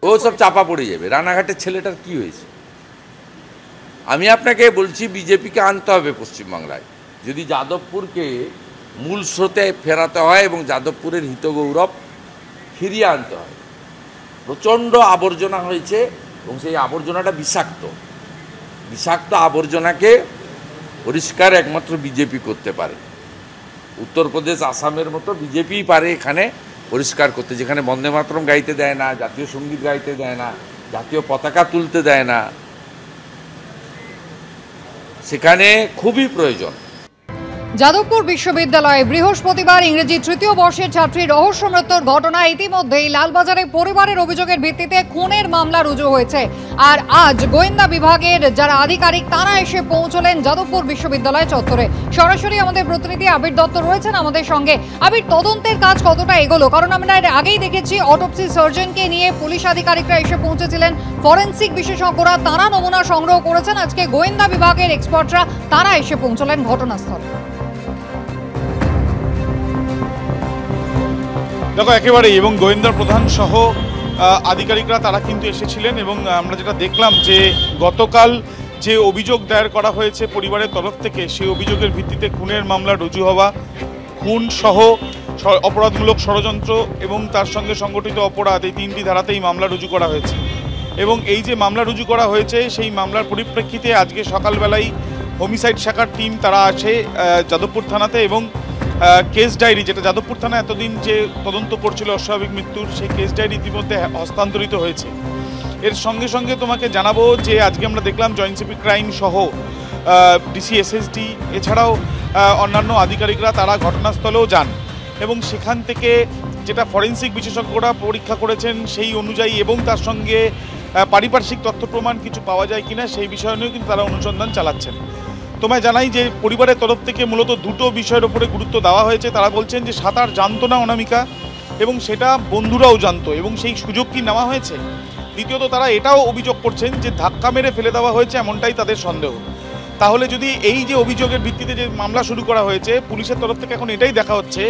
ও সব চাপা পড়ে যাবে। রানাঘাটের ছেলেটার কি হয়েছে? আমি আপনাকে বলছি, বিজেপিকে আনতে হবে পশ্চিমবাংলায়, যদি যাদবপুরকে মূল স্রোতে ফেরাতে হয় এবং যাদবপুরের হিতগৌরব ফিরিয়ে আনতে হয়। প্রচণ্ড আবর্জনা হয়েছে এবং সেই আবর্জনাটা বিষাক্ত। বিষাক্ত আবর্জনাকে পরিষ্কার একমাত্র বিজেপি করতে পারে। উত্তরপ্রদেশ, আসামের মতো বিজেপিই পারে এখানে পরিষ্কার করতে, যেখানে বন্দে মাতরম গাইতে দেয় না, জাতীয় সঙ্গীত গাইতে দেয় না, জাতীয় পতাকা তুলতে দেয় না, সেখানে খুবই প্রয়োজন। যাদবপুর বিশ্ববিদ্যালয়ে বৃহস্পতিবার ইংরেজি তৃতীয় বর্ষের ছাত্রী রহস্য মৃত্যুর ঘটনা ইতিমধ্যেই লালবাজারে পরিবারের অভিযোগের ভিত্তিতে খুনের মামলা রুজু হয়েছে। আর আজ গোয়েন্দা বিভাগের যারা আধিকারিক তারা এসে পৌঁছলেন যাদবপুর বিশ্ববিদ্যালয় চত্বরে। সরাসরি আমাদের প্রতিনিধি আবির দত্ত রয়েছেন আমাদের সঙ্গে। আবির, তদন্তের কাজ কতটা এগোলো? কারণ আমরা এর আগেই দেখেছি অটোপসি সার্জনকে নিয়ে পুলিশ আধিকারিকরা এসে পৌঁছেছিলেন, ফরেন্সিক বিশেষজ্ঞরা তারা নমুনা সংগ্রহ করেছেন। আজকে গোয়েন্দা বিভাগের এক্সপার্টরা তারা এসে পৌঁছলেন ঘটনাস্থলে। দেখো, একেবারেই, এবং গোয়েন্দা প্রধান সহ আধিকারিকরা তারা কিন্তু এসেছিলেন। এবং আমরা যেটা দেখলাম যে গতকাল যে অভিযোগ দায়ের করা হয়েছে পরিবারের তরফ থেকে, সেই অভিযোগের ভিত্তিতে খুনের মামলা রুজু হওয়া, খুন সহ অপরাধমূলক ষড়যন্ত্র এবং তার সঙ্গে সংগঠিত অপরাধ, এই তিনটি ধারাতেই মামলা রুজু করা হয়েছে। এবং এই যে মামলা রুজু করা হয়েছে সেই মামলার পরিপ্রেক্ষিতে আজকে সকালবেলাই হোমিসাইড শাখার টিম তারা আসে যাদবপুর থানাতে এবং কেস ডায়েরি, যেটা যাদবপুর থানা এতদিন যে তদন্ত করছিল অস্বাভাবিক মৃত্যুর, সেই কেস ডায়েরি ইতিমধ্যে হস্তান্তরিত হয়েছে। এর সঙ্গে সঙ্গে তোমাকে জানাবো যে আজকে আমরা দেখলাম জয়েন্ট সিপি ক্রাইম সহ ডিসি এসএসডি এছাড়াও অন্যান্য আধিকারিকরা তারা ঘটনাস্থলেও যান এবং সেখান থেকে যেটা ফরেন্সিক বিশেষজ্ঞরা পরীক্ষা করেছেন সেই অনুযায়ী এবং তার সঙ্গে পারিপার্শ্বিক তথ্য প্রমাণ কিছু পাওয়া যায় কিনা সেই বিষয় নিয়েও কিন্তু তারা অনুসন্ধান চালাচ্ছেন। তোমায় জানাই যে পরিবারের তরফ থেকে মূলত দুটো বিষয়ের উপরে গুরুত্ব দেওয়া হয়েছে। তারা বলছেন যে সাঁতার জানতো না অনামিকা এবং সেটা বন্ধুরাও জানতো এবং সেই সুযোগ কি নেওয়া হয়েছে। দ্বিতীয়ত তারা এটাও অভিযোগ করছেন যে ধাক্কা মেরে ফেলে দেওয়া হয়েছে, এমনটাই তাদের সন্দেহ। তাহলে যদি এই যে অভিযোগের ভিত্তিতে যে মামলা শুরু করা হয়েছে, পুলিশের তরফ থেকে এখন এটাই দেখা হচ্ছে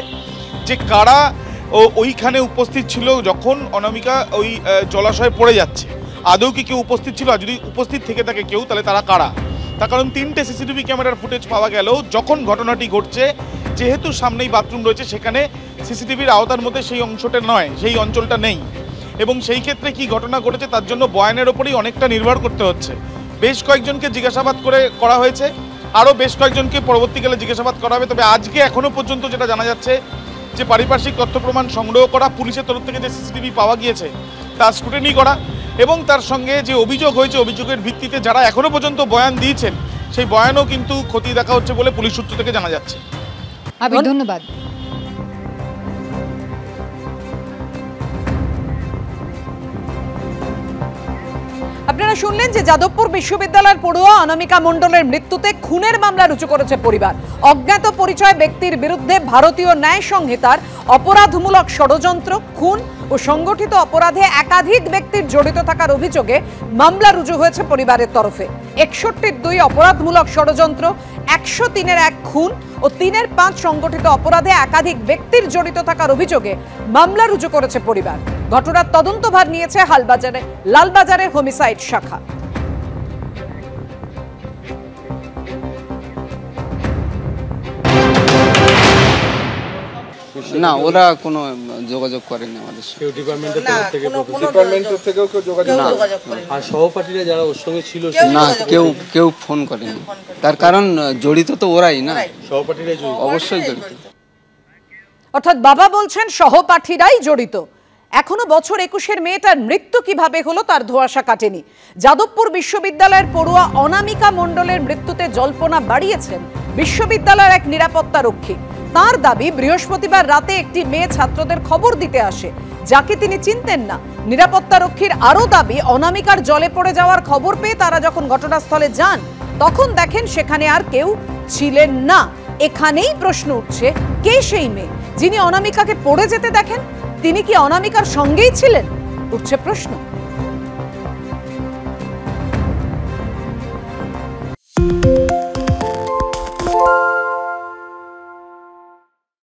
যে কারা ওইখানে উপস্থিত ছিল যখন অনামিকা ওই জলাশয়ে পড়ে যাচ্ছে, আদৌ কি কেউ উপস্থিত ছিল, আর যদি উপস্থিত থেকে থাকে কেউ তাহলে তারা কারা। তার কারণ 3টে সিসিটিভি ক্যামেরার ফুটেজ পাওয়া গেল যখন ঘটনাটি ঘটছে, যেহেতু সামনেই বাথরুম রয়েছে সেখানে সিসিটিভির আওতার মধ্যে সেই অংশটা নয়, সেই অঞ্চলটা নেই এবং সেই ক্ষেত্রে কি ঘটনা ঘটেছে তার জন্য বয়ানের ওপরেই অনেকটা নির্ভর করতে হচ্ছে। বেশ কয়েকজনকে জিজ্ঞাসাবাদ করা হয়েছে, আরও বেশ কয়েকজনকে পরবর্তীকালে জিজ্ঞাসাবাদ করা হবে। তবে আজকে এখনও পর্যন্ত যেটা জানা যাচ্ছে যে পারিপার্শ্বিক তথ্য প্রমাণ সংগ্রহ করা, পুলিশের তরফ থেকে যে সিসিটিভি পাওয়া গিয়েছে তার স্ক্রুটিনি করা এবং তার সঙ্গে যে অভিযোগ হয়েছে অভিযোগের ভিত্তিতে যারা এখনো পর্যন্ত বয়ান দিয়েছেন সেই বয়ানও কিন্তু খতিয়ে দেখা হচ্ছে বলে পুলিশ সূত্র থেকে জানা যাচ্ছে। ধন্যবাদ। আপনারা শুনলেন যে যাদবপুর বিশ্ববিদ্যালয়ের পড়ুয়া অনামিকা মণ্ডলের মৃত্যুতে খুনের মামলা রুজু করেছে পরিবার। অজ্ঞাত পরিচয় ব্যক্তির বিরুদ্ধে ভারতীয় ন্যায় সংহিতার অপরাধমূলক ষড়যন্ত্র, খুন ও সংগঠিত অপরাধে একাধিক ব্যক্তির জড়িত থাকার অভিযোগে মামলা রুজু হয়েছে পরিবারের তরফে। 61-2 অপরাধমূলক ষড়যন্ত্র, 103-1 খুন ও 3-5 সংগঠিত অপরাধে একাধিক ব্যক্তির জড়িত থাকার অভিযোগে মামলা রুজু করেছে পরিবার। ঘটনার তদন্তভার নিয়েছে লালবাজারের হোমিসাইড শাখা। না, ওরা কোনো যোগাযোগ করেনি আমাদের সাথে। ডিপার্টমেন্টের থেকেও কেউ যোগাযোগ করেনি। আর সহপাঠীরা যারা ওর সঙ্গে ছিল না, কেউ ফোন করেনি। তার কারণ জড়িত তো ওরাই না, সহপাঠীরাই অবশ্যই জড়িত। অর্থাৎ বাবা বলছেন সহপাঠীরাই জড়িত। এখনো বছর 21-এর মেয়েটার মৃত্যু কিভাবে হলো তার ধোঁয়াশা কাটেনি। যাদবপুর বিশ্ববিদ্যালয়ের পড়ুয়া অনামিকা মণ্ডলের মৃত্যুতে জল্পনা বাড়িয়েছেন বিশ্ববিদ্যালয়ের এক নিরাপত্তা রক্ষী। তার দাবি, বৃহস্পতিবার রাতে একটি মেয়ে ছাত্রদের খবর দিতে আসে যাকে তিনি চিনতেন না। নিরাপত্তা রক্ষীর আরও দাবি, অনামিকার জলে পড়ে যাওয়ার খবর পেয়ে তারা যখন ঘটনাস্থলে যান তখন দেখেন সেখানে আর কেউ ছিলেন না। এখানেই প্রশ্ন উঠছে, কে সেই মেয়ে যিনি অনামিকাকে পড়ে যেতে দেখেন? তিনি কি অনামিকার সঙ্গেই ছিলেন? উঠছে প্রশ্ন।